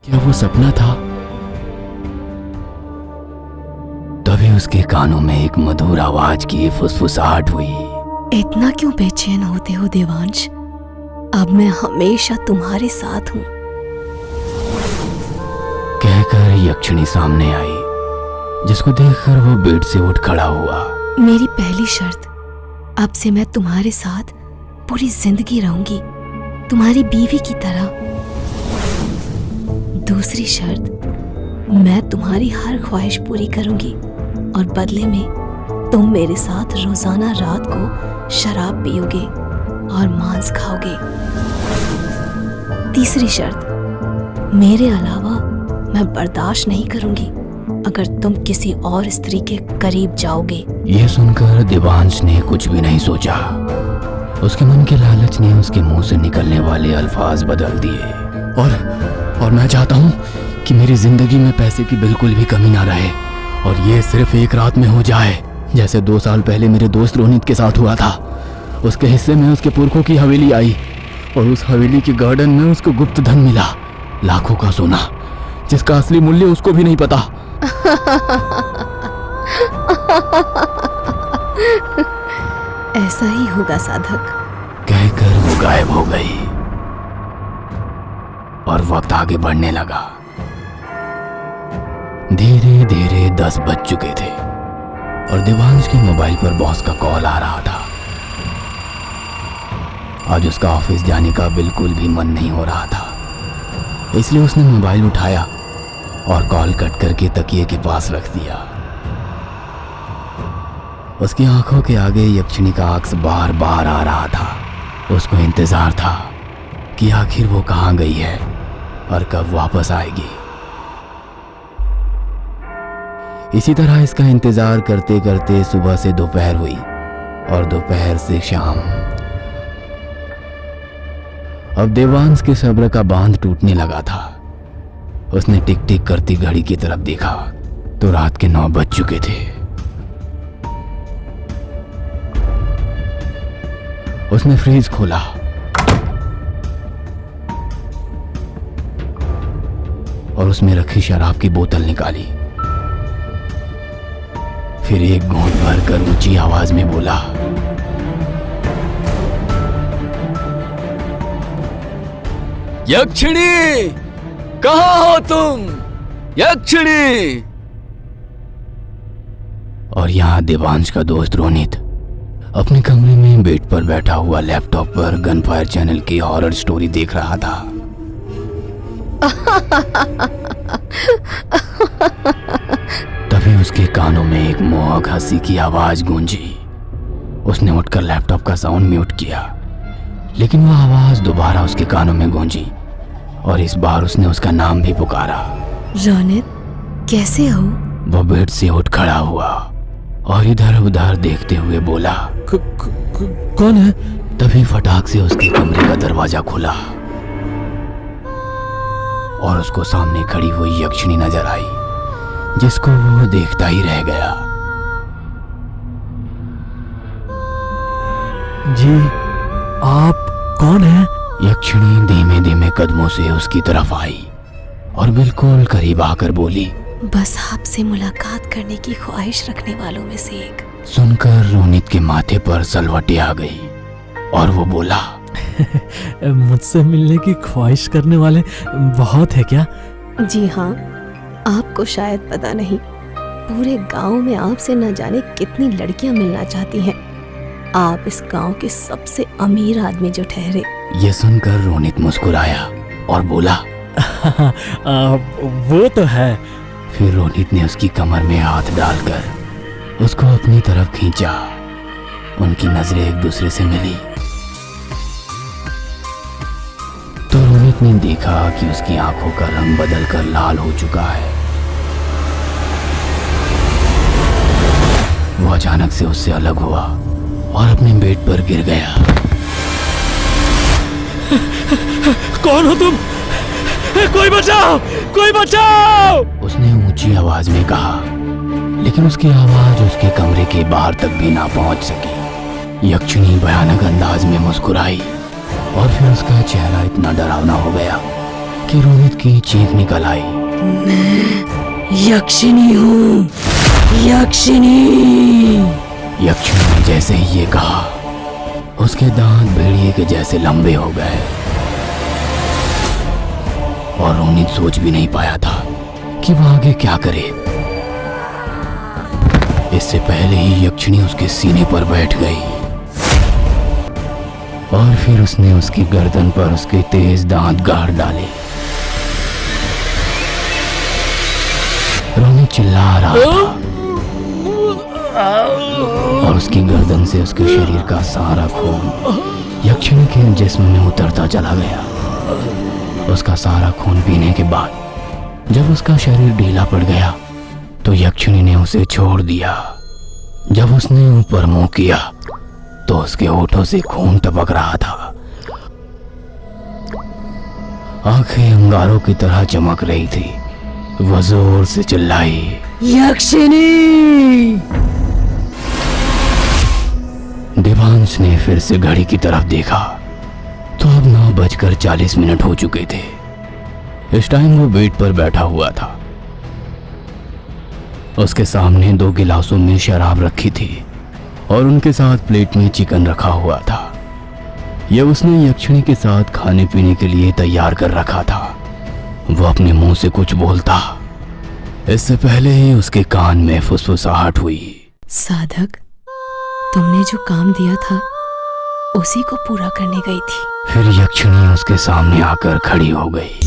क्या वो सपना था? तभी उसके कानों में एक मधुर आवाज की फुसफुसाहट हुई। इतना क्यों बेचैन होते हो देवांश? अब मैं हमेशा तुम्हारे साथ हूँ। कहकर यक्षिणी सामने आई, जिसको देखकर वो बेड से उठ खड़ा हुआ। मेरी पहली शर्त, अब से मैं तुम्हारे साथ पूरी जिंदगी रहूंगी, तुम्हारी बीवी की तरह। दूसरी शर्त, मैं तुम्हारी हर ख्वाहिश पूरी करूंगी और बदले में तुम मेरे साथ रोजाना रात को शराब पियोगे और मांस खाओगे। तीसरी शर्त, मेरे अलावा मैं बर्दाश्त नहीं करूंगी अगर तुम किसी और स्त्री के करीब जाओगे। यह सुनकर देवांश ने कुछ भी नहीं सोचा। उसके मन के लालच ने उसके मुंह से निकलने वाले अल्फाज बदल दिए। और मैं चाहता हूँ कि मेरी जिंदगी में पैसे की बिल्कुल भी कमी ना रहे, और ये सिर्फ एक रात में हो जाए, जैसे 2 साल पहले मेरे दोस्त रोनित के साथ हुआ था। उसके हिस्से में उसके पुरखों की हवेली आई और उस हवेली के गार्डन में उसको गुप्त धन मिला, लाखों का सोना, जिसका असली मूल्य उसको भी नहीं पता। ऐसा ही होगा साधक, कहकर वो गायब हो गई और वक्त आगे बढ़ने लगा। धीरे धीरे 10 बज चुके थे और देवांश के मोबाइल पर बॉस का कॉल आ रहा था। आज उसका ऑफिस जाने का बिल्कुल भी मन नहीं हो रहा था, इसलिए उसने मोबाइल उठाया और कॉल कट करके तकिए के पास रख दिया। उसकी आंखों के आगे यक्षिणी का अक्स बार बार आ रहा था। उसको इंतजार था कि आखिर वो कहाँ गई है और कब वापस आएगी। इसी तरह इसका इंतजार करते करते सुबह से दोपहर हुई और दोपहर से शाम। अब देवांश के सब्र का बांध टूटने लगा था। उसने टिक टिक करती घड़ी की तरफ देखा तो रात के 9 बज चुके थे। उसने फ्रीज खोला और उसमें रखी शराब की बोतल निकाली। फिर एक घूंट भरकर ऊंची आवाज में बोला, यक्षिणी, कहाँ हो तुम? यक्षिणी। और यहाँ देवांश का दोस्त रोनित अपने कमरे में बेड पर बैठा हुआ लैपटॉप पर गनफायर चैनल की हॉरर स्टोरी देख रहा था। तभी उसके कानों में एक मोहक हंसी की आवाज गूंजी। उसने उठकर लैपटॉप का साउंड म्यूट किया, लेकिन वह आवाज दोबारा उसके कानों में गूंजी और इस बार उसने उसका नाम भी पुकारा। रोनित, कैसे हो? वह बेड से उठ खड़ा हुआ और इधर उधर देखते हुए बोला, कौन है? तभी फटाक से उसके कमरे का दरवाजा खुला और उसको सामने खड़ी हुई यक्षिणी नजर आई, जिसको वो देखता ही रह गया। जी, आप कौन हैं? यक्षिणी धीमे धीमे कदमों से उसकी तरफ आई और बिल्कुल करीब आकर बोली, बस आपसे मुलाकात करने की ख्वाहिश रखने वालों में से एक। सुनकर रोनित के माथे पर सलवटें आ गई और वो बोला, मुझसे मिलने की ख्वाहिश करने वाले बहुत है क्या? जी हाँ, आपको शायद पता नहीं, पूरे गांव में आपसे न जाने कितनी लड़कियां मिलना चाहती हैं। आप इस गांव के सबसे अमीर आदमी जो ठहरे। ये सुनकर रोनित मुस्कुराया और बोला, वो तो है। फिर रोनित ने उसकी कमर में हाथ डालकर उसको अपनी तरफ खींचा। उनकी नजरें एक दूसरे से मिली तो रोनित ने देखा कि उसकी आंखों का रंग बदलकर लाल हो चुका है। वो अचानक से उससे अलग हुआ और अपने बेड पर गिर गया। कौन हो तुम? कोई बचाओ! कोई बचाओ! उसने ऊंची आवाज में कहा, लेकिन उसकी आवाज उसके कमरे के बाहर तक भी ना पहुंच सकी। यक्षिणी भयानक अंदाज में मुस्कुराई और फिर उसका चेहरा इतना डरावना हो गया कि रोनित की चीख निकल आई। यक्षिणी हूँ, यक्षिणी। यक्षिणी ने जैसे ही ये कहा, उसके दांत भेड़िए के जैसे लंबे हो गए और रोनित सोच भी नहीं पाया था कि वह आगे क्या करे। इससे पहले ही यक्षिणी उसके सीने पर बैठ गई और फिर उसने उसकी गर्दन पर उसके तेज दांत गाड़ डाले। रोनित चिल्ला रहा था और उसकी गर्दन से उसके शरीर का सारा खून यक्षिणी के जिस्म में उतरता चला गया। उसका सारा खून पीने के बाद जब उसका शरीर ढीला पड़ गया तो यक्षिणी ने उसे छोड़ दिया। जब उसने ऊपर मुंह किया तो उसके होठों से खून टपक रहा था। आंखें अंगारों की तरह चमक रही थी। वह जोर से चिल्लाई, यक्षिणी। देवांश ने फिर से घड़ी की तरफ देखा तो अब 9:40 हो चुके थे। इस टाइम वो बेड पर बैठा हुआ था। उसके सामने 2 गिलासों में शराब रखी थी और उनके साथ प्लेट में चिकन रखा हुआ था। यह उसने यक्षिणी के साथ खाने पीने के लिए तैयार कर रखा था। वो अपने मुंह से कुछ बोलता, इससे पहले ही उसके कान में फुसफुसाहट हुई। साधक, तुमने जो काम दिया था उसी को पूरा करने गई थी। फिर यक्षिणी उसके सामने आकर खड़ी हो गई।